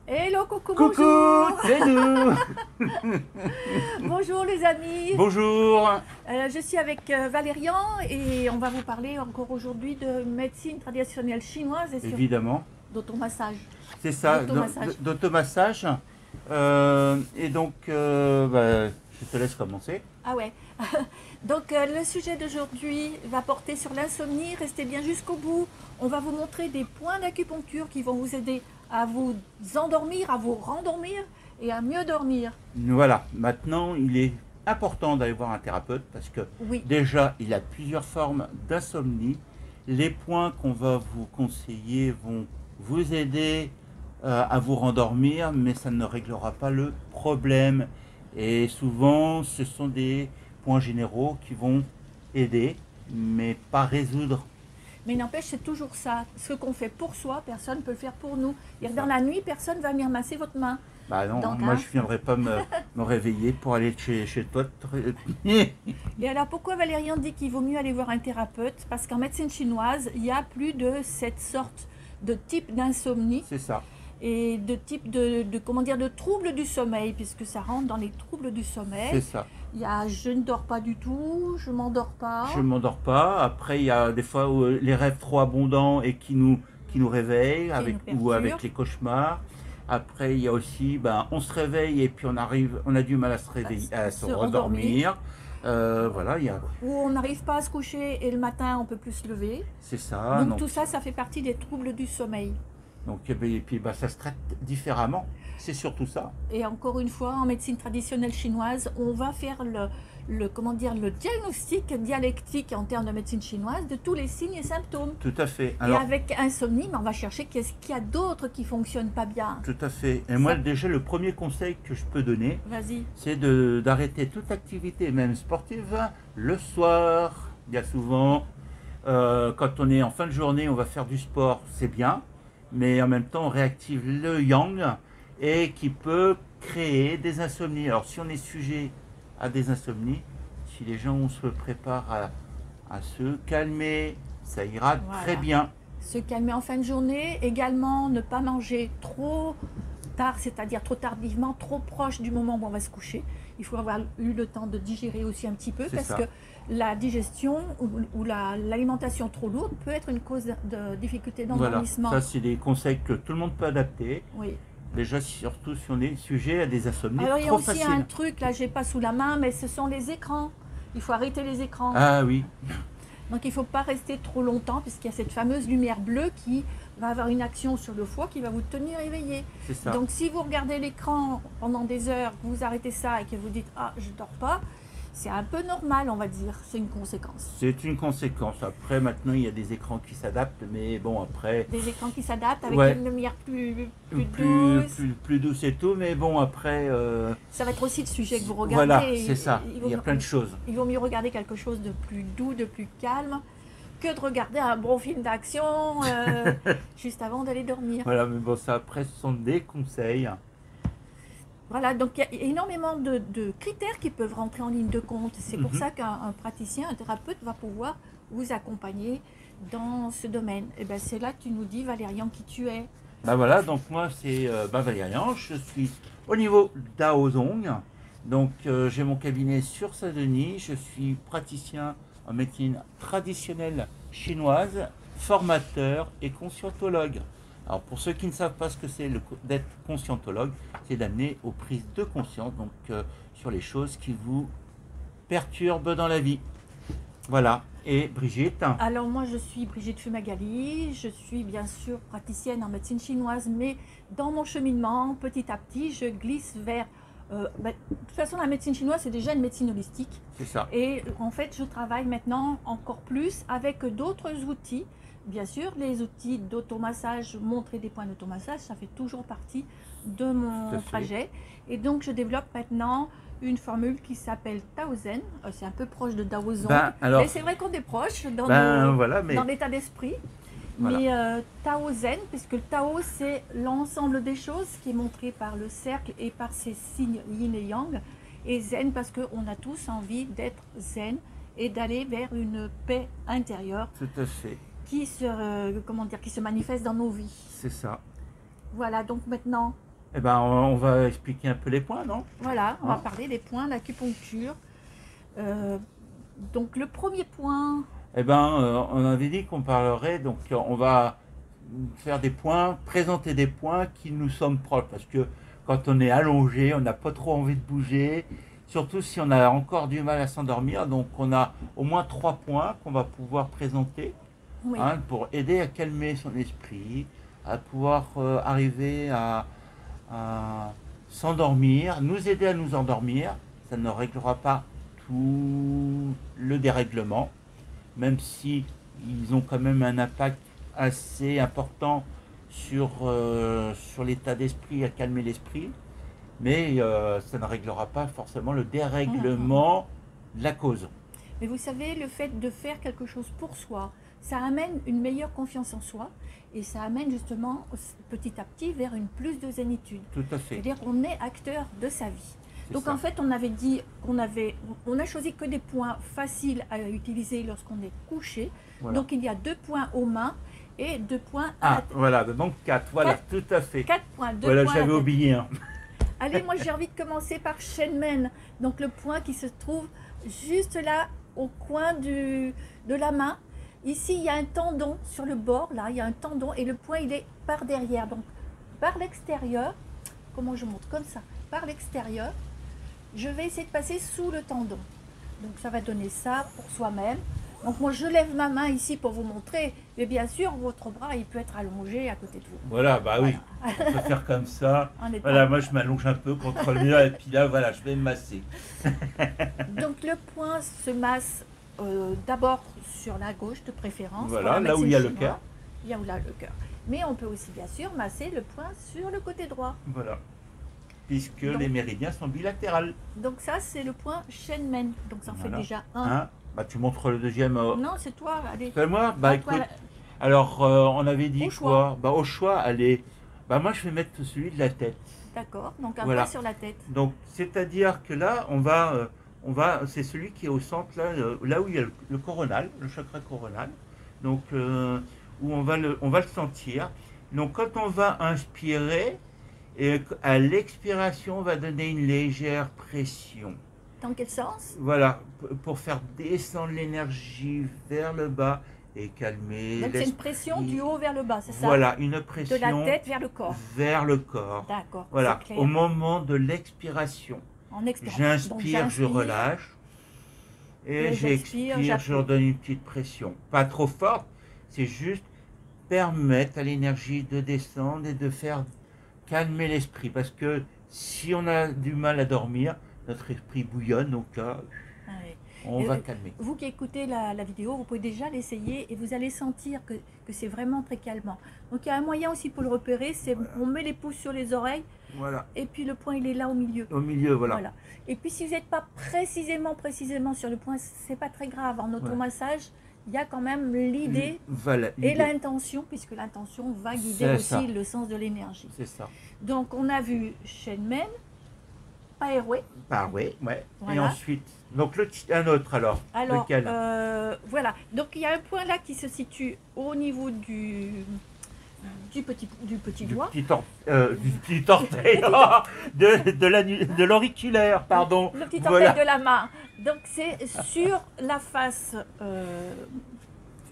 Hello, coucou, Coucou, bonjour. c'est nous. Bonjour les amis. Bonjour. Je suis avec Valérian et on va vous parler encore aujourd'hui de médecine traditionnelle chinoise et sur Évidemment, d'automassage. c'est ça, D'automassage. d'automassage. Et donc, je te laisse commencer. Ah ouais. Donc le sujet d'aujourd'hui va porter sur l'insomnie. Restez bien jusqu'au bout. On va vous montrer des points d'acupuncture qui vont vous aider à vous endormir, à vous rendormir et à mieux dormir. Voilà, maintenant, il est important d'aller voir un thérapeute parce que Oui. déjà, il a plusieurs formes d'insomnie. Les points qu'on va vous conseiller vont vous aider à vous rendormir, mais ça ne réglera pas le problème. Et souvent, ce sont des points généraux qui vont aider, mais pas résoudre. Mais n'empêche, c'est toujours ça. Ce qu'on fait pour soi, personne ne peut le faire pour nous. Et C'est dans ça. la nuit, personne ne va venir masser votre main. Bah non, Donc, moi hein. je ne viendrai pas me réveiller pour aller chez toi. Et alors, pourquoi Valérian dit qu'il vaut mieux aller voir un thérapeute? Parce qu'en médecine chinoise, il y a plus de cette sorte de type d'insomnie C'est ça. et de type de comment dire, de troubles du sommeil, puisque ça rentre dans les troubles du C'est sommeil. ça. Il y a je ne dors pas du tout, je m'endors pas. Je ne m'endors pas. Après, il y a des fois où les rêves trop abondants et qui nous réveillent nous ou avec perturbent. les cauchemars. Après, il y a aussi, on se réveille et puis on a du mal à se réveiller, à se Se rendormir. redormir. Voilà, Ou on n'arrive pas à se coucher et le matin on peut plus se lever. c'est ça. Donc tout ça, ça fait partie des troubles du sommeil. Et puis, ça se traite différemment. C'est surtout ça. Et encore une fois, en médecine traditionnelle chinoise, on va faire comment dire, le diagnostic dialectique en termes de médecine chinoise de tous les signes et symptômes. Tout à fait. Et avec insomnie, on va chercher qu'est-ce qu'il y a d'autre qui fonctionne pas bien. Tout à fait. Et moi, déjà, le premier conseil que je peux donner, Vas-y. c'est d'arrêter toute activité, même sportive, le soir. Il y a souvent, quand on est en fin de journée, on va faire du sport, c'est bien, mais en même temps, on réactive le yang et qui peut créer des insomnies. Alors, si on est sujet à des insomnies, si les gens se préparent à se calmer, ça ira très Voilà. bien. Se calmer en fin de journée. Également, ne pas manger trop tard, c'est-à-dire trop tardivement, trop proche du moment où on va se coucher. Il faut avoir eu le temps de digérer aussi un petit peu C'est parce ça. que la digestion ou l'alimentation trop lourde peut être une cause de difficulté Voilà, d'endormissement. ça c'est des conseils que tout le monde peut adapter. Oui. Déjà, surtout si on est sujet à des insomnies Alors il y a trop aussi faciles. un truc, là j'ai pas sous la main, mais ce sont les écrans. Il faut arrêter les écrans. Ah oui, Donc il ne faut pas rester trop longtemps puisqu'il y a cette fameuse lumière bleue qui va avoir une action sur le foie qui va vous tenir éveillé. c'est ça. Donc si vous regardez l'écran pendant des heures, que vous arrêtez ça et que vous dites ah je dors pas, c'est un peu normal on va dire, c'est une conséquence. C'est une conséquence. Après, maintenant, il y a des écrans qui s'adaptent, mais bon, après, Des écrans qui s'adaptent avec Ouais. une lumière plus plus, douce. plus douce et tout, mais bon, après, Ça va être aussi le sujet que vous regardez. voilà, et c'est ça. il vaut Il y a mieux- plein de choses. Il vaut mieux regarder quelque chose de plus doux, de plus calme, que de regarder un bon film d'action juste avant d'aller dormir. Voilà, mais bon, ça, après, ce sont des conseils. Voilà, donc il y a énormément de critères qui peuvent rentrer en ligne de compte. C'est pour Mhm. ça qu'un praticien, un thérapeute va pouvoir vous accompagner dans ce domaine. Et ben c'est là que tu nous dis, Valérian, qui tu es. Voilà, donc moi, c'est Valérian. Je suis au niveau d'Aozong. Donc, j'ai mon cabinet sur Saint-Denis. Je suis praticien en médecine traditionnelle chinoise, formateur et conscientologue. Alors, pour ceux qui ne savent pas ce que c'est d'être conscientologue, c'est d'amener aux prises de conscience, donc sur les choses qui vous perturbent dans la vie. Voilà. Et Brigitte? Alors moi je suis Brigitte Fumagali, je suis bien sûr praticienne en médecine chinoise, mais dans mon cheminement, petit à petit, je glisse vers... de toute façon la médecine chinoise c'est déjà une médecine holistique. C'est ça. Et en fait, je travaille maintenant encore plus avec d'autres outils. Bien sûr, les outils d'automassage, montrer des points d'automassage, ça fait toujours partie de Tout à mon fait. trajet. Et donc, je développe maintenant une formule qui s'appelle Taozen. C'est un peu proche de Daozong. Alors, Mais c'est vrai qu'on est proche dans, voilà, mais dans l'état d'esprit. Voilà. Mais Taozen, puisque le Tao, c'est l'ensemble des choses qui est montré par le cercle et par ses signes yin et yang. Et zen parce qu'on a tous envie d'être zen et d'aller vers une paix intérieure tout à fait. qui se manifeste dans nos vies. C'est ça. Voilà, donc maintenant, Eh ben, on va expliquer un peu les points, non? Voilà, on va Hein? parler des points d'acupuncture. Euh, donc le premier point, Eh ben, on avait dit qu'on parlerait, donc on va faire des points, présenter des points qui nous sommes proches, parce que quand on est allongé, on n'a pas trop envie de bouger, surtout si on a encore du mal à s'endormir, donc on a au moins 3 points qu'on va pouvoir présenter, oui, hein, pour aider à calmer son esprit, à pouvoir arriver à s'endormir, nous aider à nous endormir. Ça ne réglera pas tout le dérèglement, même si ils ont quand même un impact assez important sur l'état d'esprit, à calmer l'esprit, mais ça ne réglera pas forcément le dérèglement de la cause. mais vous savez, le fait de faire quelque chose pour soi, ça amène une meilleure confiance en soi et ça amène justement petit à petit vers une plus de zénitude. Tout à fait. C'est-à-dire qu'on est acteur de sa vie. C'est Donc ça. en fait, on avait dit on a choisi que des points faciles à utiliser lorsqu'on est couché. Voilà. Donc il y a 2 points aux mains et 2 points à la Ah, tête. voilà, donc 4, voilà, 4. tout à fait. 4 points, 2 Voilà, points à la j'avais tête. oublié un. Allez, moi j'ai envie de commencer par Shenmen, donc le point qui se trouve juste là au coin de la main. Ici, il y a un tendon sur le bord, là, il y a un tendon et le point il est par derrière, donc par l'extérieur. Comment je montre? Comme ça, par l'extérieur. Je vais essayer de passer sous le tendon. Donc ça va donner ça pour soi-même. Donc moi je lève ma main ici pour vous montrer, mais bien sûr votre bras il peut être allongé à côté de vous. Voilà, bah oui, on peut faire comme ça. En étant- Voilà, moi je m'allonge un peu contre le mur et puis là, voilà, je vais me masser. Donc le point se masse d'abord sur la gauche de préférence. Voilà, pour la là où il y a médecine le cœur. chinoise. Il y a où là le cœur. Mais on peut aussi bien sûr masser le point sur le côté droit. Voilà. Puisque Donc- les méridiens sont bilatérales. Donc ça c'est le point Shenmen. Donc ça en fait Voilà. déjà un. Hein? Bah, tu montres le deuxième. Non c'est toi, allez. C'est moi? Bah À toi, écoute, alors on avait dit Au quoi? choix. Bah au choix, allez. Bah moi je vais mettre celui de la tête. D'accord, donc un Voilà. point sur la tête. Donc c'est-à-dire que là, on va, c'est celui qui est au centre, là où il y a le coronal, le chakra coronal. Donc où on va le sentir. Donc quand on va inspirer, et à l'expiration, on va donner une légère pression. Dans quel sens? Voilà, pour faire descendre l'énergie vers le bas et calmer Donc c'est une l'esprit. pression du haut vers le bas, c'est ça? Voilà, une De pression la tête vers le corps. vers le corps. D'accord, Voilà, c'est clair. au moment de l'expiration. En expirant. Donc, J'inspire, je relâche. Et Et j'expire, j'expire, je j'appuie. redonne une petite pression. Pas trop forte, c'est juste permettre à l'énergie de descendre et de faire calmer l'esprit. Parce que si on a du mal à dormir, notre esprit bouillonne, donc là, Ah oui. on Et va calmer. Vous qui écoutez la vidéo, vous pouvez déjà l'essayer et vous allez sentir que c'est vraiment très calmant. Donc il y a un moyen aussi pour le repérer, c'est Voilà. on met les pouces sur les oreilles Voilà, et puis le point il est là au milieu. au milieu, voilà. Voilà. Et puis si vous n'êtes pas précisément sur le point, c'est pas très grave. En automassage, il y a quand même l'idée Voilà, et l'idée. l'intention, puisque l'intention va guider C'est aussi ça. le sens de l'énergie. C'est ça. Donc on a vu Shenmen, Paerwe. Bah ouais, ouais. Et Voilà. ensuite, donc un autre alors. Alors, Lequel? voilà. Donc, il y a un point là qui se situe au niveau du petit doigt. Du petit orteil, de l'auriculaire, pardon. Le petit Voilà. orteil de la main. Donc, c'est sur la face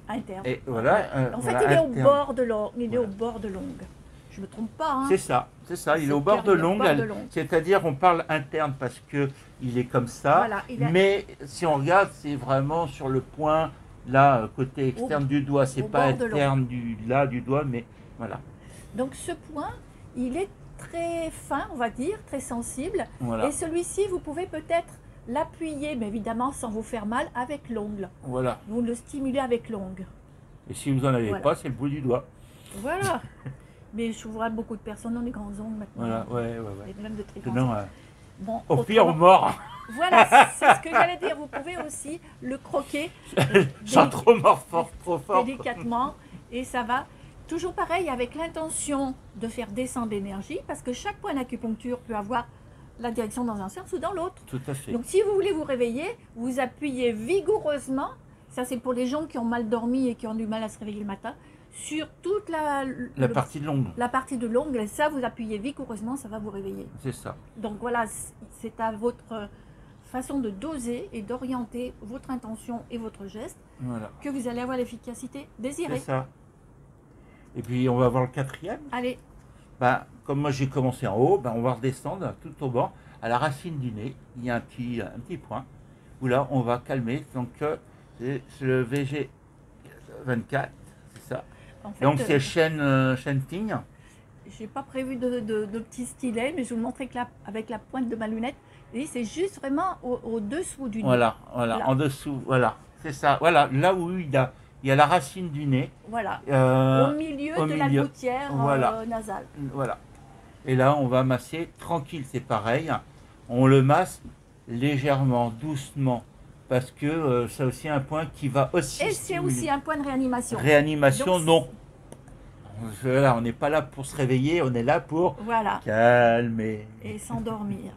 interne. Et voilà. En fait, voilà, il est au interne. bord de l'ongle. Il est Voilà. au bord de l'ongle. Je me trompe pas, hein? C'est ça. Il est C'est au bord de carré, au l'ongle. bord de l'ongle. C'est-à-dire, on parle interne parce que il est comme ça. Voilà, il a- Mais si on regarde, c'est vraiment sur le point là, côté externe du doigt. C'est au pas bord de interne du doigt, mais voilà. Donc, ce point, il est très fin, on va dire, très sensible. Voilà. Et celui-ci, vous pouvez peut-être l'appuyer, mais évidemment sans vous faire mal, avec l'ongle. Voilà. Vous le stimulez avec l'ongle. Et si vous en avez Voilà. pas, c'est le bout du doigt. Voilà. Mais je vois beaucoup de personnes ont des grands ongles maintenant. Voilà. Ouais. Et même de très grands Sinon, ongles. Bon, au pire, on autrement- mord. Voilà, c'est ce que j'allais dire. Vous pouvez aussi le croquer Sans trop mordre trop fort. délicatement et ça va. Toujours pareil, avec l'intention de faire descendre l'énergie, parce que chaque point d'acupuncture peut avoir la direction dans un sens ou dans l'autre. Tout à fait. Donc si vous voulez vous réveiller, vous appuyez vigoureusement, ça c'est pour les gens qui ont mal dormi et qui ont du mal à se réveiller le matin, sur toute La partie de l'ongle. la partie de l'ongle, et ça, vous appuyez vigoureusement, ça va vous réveiller. C'est ça. Donc voilà, c'est à votre façon de doser et d'orienter votre intention et votre geste Voilà. que vous allez avoir l'efficacité désirée. C'est ça. Et puis on va voir le quatrième. Allez, Ben, comme moi j'ai commencé en haut, ben, on va redescendre tout au bas, à la racine du nez. Il y a un petit point où là on va calmer. Donc c'est le VG24, c'est ça. en fait, Donc c'est chaîne Ting. j'ai pas prévu de petits stylets, mais je vais vous le montrer avec la pointe de ma lunette. Et c'est juste vraiment au-dessous du nez. Voilà, Là. en dessous, voilà, c'est ça. Voilà, là où il y a la racine du nez. Voilà, euh, au milieu au de milieu. la gouttière Voilà. nasale. Voilà. Et là, on va masser tranquille, c'est pareil. On le masse légèrement, doucement, parce que c'est aussi un point qui va aussi Et c'est stimuler. aussi un point de réanimation. Réanimation, Donc, non. Voilà, on n'est pas là pour se réveiller, on est là pour Voilà, calmer. et s'endormir.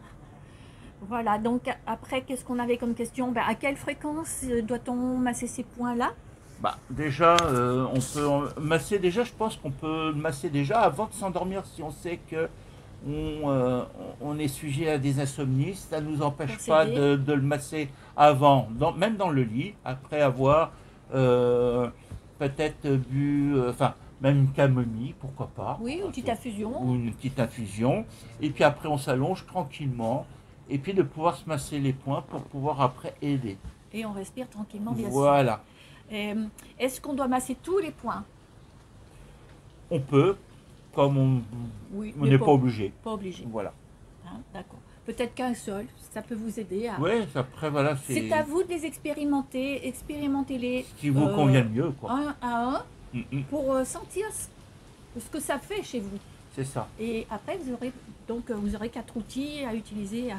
Voilà, donc après, qu'est-ce qu'on avait comme question? Ben, à quelle fréquence doit-on masser ces points-là? Bah, déjà, on peut masser déjà, je pense qu'on peut masser déjà avant de s'endormir si on sait que on est sujet à des insomnies. Ça ne nous empêche Pour pas s'aider. de le masser avant, même dans le lit, après avoir peut-être bu, enfin, même une camomille, pourquoi pas. Oui, une petite infusion. Ou une petite infusion. Et puis après, on s'allonge tranquillement. Et puis de pouvoir se masser les poings pour pouvoir après aider. Et on respire tranquillement, bien sûr. Voilà. Est-ce qu'on doit masser tous les points? On peut, comme Oui, on mais n'est pas obligé. Pas obligé. Voilà. Hein, d'accord. Peut-être qu'un seul, ça peut vous aider à... Ouais, après voilà, C'est à vous de les expérimenter. Expérimentez-les ce qui vous convient le mieux, quoi. un à un Mm. pour sentir ce que ça fait chez vous. C'est ça. Et après, vous aurez 4 outils à utiliser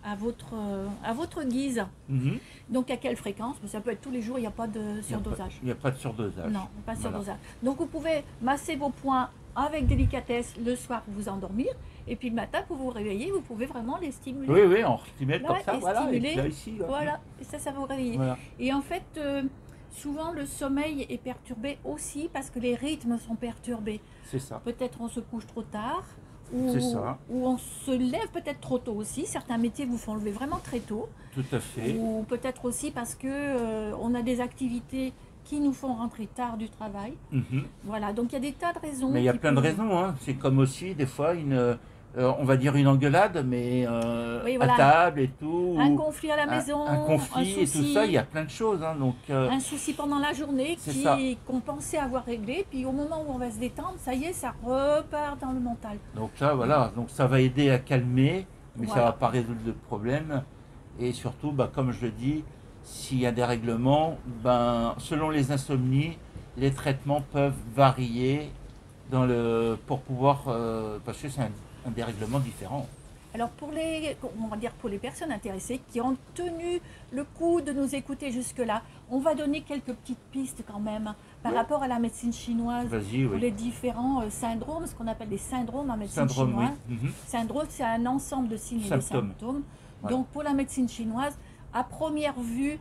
à votre guise. Mhm. Donc, à quelle fréquence? Ça peut être tous les jours, il n'y a pas de surdosage. Il n'y a pas de surdosage. Non, pas de Voilà. surdosage. Donc, vous pouvez masser vos poings avec délicatesse le soir pour vous endormir. Et puis, le matin, pour vous réveiller, vous pouvez vraiment les stimuler. Oui, oui, on stimule Là, comme ça, et voilà. Et stimuler. puis là, ici, là. Voilà, et ça vous réveille. Voilà. Et en fait, souvent, le sommeil est perturbé aussi parce que les rythmes sont perturbés. C'est ça. Peut-être on se couche trop tard, ou, C'est ça. ou on se lève peut-être trop tôt aussi. Certains métiers vous font lever vraiment très tôt. Tout à fait. Ou peut-être aussi parce que on a des activités qui nous font rentrer tard du travail. Mhm. Voilà, donc il y a des tas de raisons. Mais il y a qui plein de peuvent- raisons. Hein. C'est comme aussi, des fois, on va dire une engueulade, mais Oui, voilà. à table et tout. Un ou conflit à la maison, un conflit et tout souci, ça, il y a plein de choses. Hein. Donc, un souci pendant la journée C'est ça. qu'on pensait avoir réglé, puis au moment où on va se détendre, ça y est, ça repart dans le mental. donc ça, voilà. Donc ça va aider à calmer, mais ça Voilà. va pas résoudre le problème. Et surtout, bah, comme je le dis, s'il y a des règlements, ben, selon les insomnies, les traitements peuvent varier pour pouvoir, parce que c'est un dérèglement différent. Alors on va dire pour les personnes intéressées qui ont tenu le coup de nous écouter jusque-là, on va donner quelques petites pistes quand même par Ouais. rapport à la médecine chinoise Vas-y, pour oui. les différents syndromes, ce qu'on appelle des syndromes en médecine Syndrome, oui. chinoise. Mhm. Syndrome, c'est un ensemble de signes et de Symptômes. symptômes. Voilà. Donc pour la médecine chinoise, à première vue,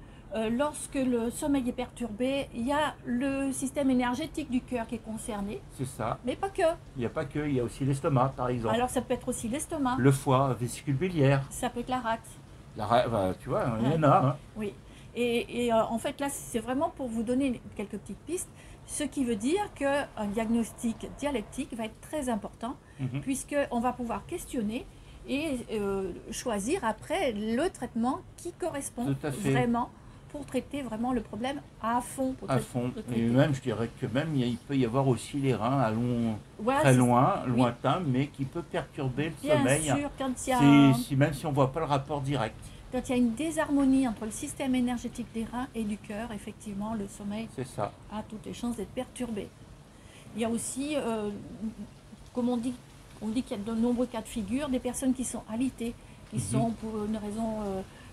lorsque le sommeil est perturbé, il y a le système énergétique du cœur qui est concerné, C'est ça. mais pas que. Il n'y a pas que, il y a aussi l'estomac, par exemple. Alors ça peut être aussi l'estomac, Le foie, vésicule biliaire. ça peut être la rate. Bah, tu vois, il y en a. Hein. Oui, et en fait là c'est vraiment pour vous donner quelques petites pistes, ce qui veut dire qu'un diagnostic dialectique va être très important Mhm. puisqu'on va pouvoir questionner et choisir après le traitement qui correspond Tout à fait. vraiment pour traiter vraiment le problème à fond. Pour À traiter- fond. pour Et traiter. même, je dirais que même, il peut y avoir aussi les reins Voilà, très c'est- loin, oui. lointain, mais qui peut perturber le Bien sommeil. sûr, quand il y a... Même si on ne voit pas le rapport direct. Quand il y a une désharmonie entre le système énergétique des reins et du cœur, effectivement, le sommeil C'est ça. a toutes les chances d'être perturbé. Il y a aussi, comme on dit qu'il y a de nombreux cas de figure, des personnes qui sont alitées, qui Mhm. sont pour une raison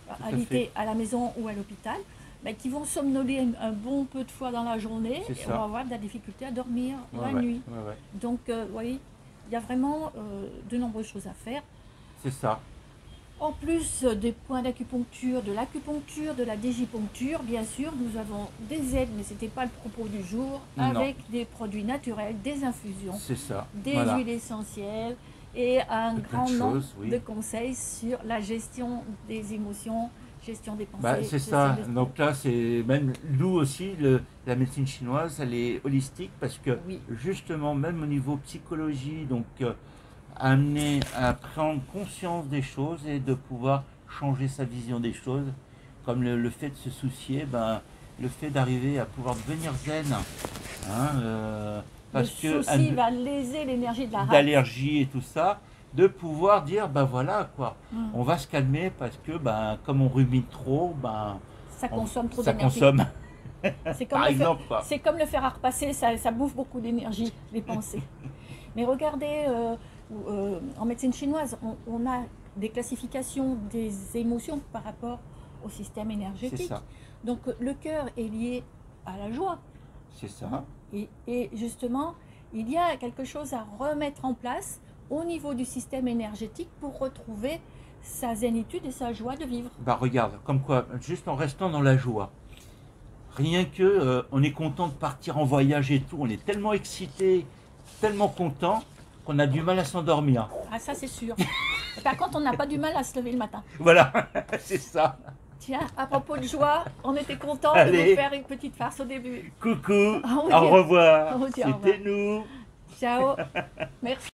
à alitées à la maison ou à l'hôpital, mais qui vont somnoler un bon peu de fois dans la journée C'est et ça. on va avoir de la difficulté à dormir Ouais, la ouais, nuit. ouais, ouais. Donc, vous voyez, il y a vraiment de nombreuses choses à faire. C'est ça. En plus des points d'acupuncture, de la digipuncture, bien sûr, nous avons des aides, mais ce n'était pas le propos du jour, Non. avec des produits naturels, des infusions, C'est ça. des Voilà. huiles essentielles et un De plein de grand nombre choses, oui. de conseils sur la gestion des émotions, gestion des pensées. Bah, c'est gestion ça. des- Donc là, c'est même nous aussi, la médecine chinoise, elle est holistique parce que Oui. justement, même au niveau psychologie, donc amener à prendre conscience des choses et de pouvoir changer sa vision des choses, comme le fait de se soucier, ben, le fait d'arriver à pouvoir devenir zen, hein, parce Le que souci va léser l'énergie de la race. d'allergie et tout ça, de pouvoir dire ben voilà quoi, Mm. on va se calmer parce que ben comme on rumine trop, ben Ça consomme trop ça d'énergie. consomme. C'est comme, Par le fer, exemple quoi. c'est comme le fer à repasser, ça bouffe beaucoup d'énergie, les pensées. Mais regardez, en médecine chinoise, on a des classifications des émotions par rapport au système C'est énergétique. ça, Donc le cœur est lié à la joie. c'est ça. Et justement, il y a quelque chose à remettre en place au niveau du système énergétique pour retrouver sa zénitude et sa joie de vivre. Bah regarde, comme quoi, juste en restant dans la joie, rien que on est content de partir en voyage et tout, on est tellement excité, tellement content qu'on a du mal à s'endormir. Ah ça c'est sûr. Par contre, on n'a pas du mal à se lever le matin. Voilà, c'est ça. Tiens, à propos de joie, on était content de Allez. vous faire une petite farce au début. Coucou, On vous dit- au revoir. on vous dit au C'était nous. Ciao. Merci.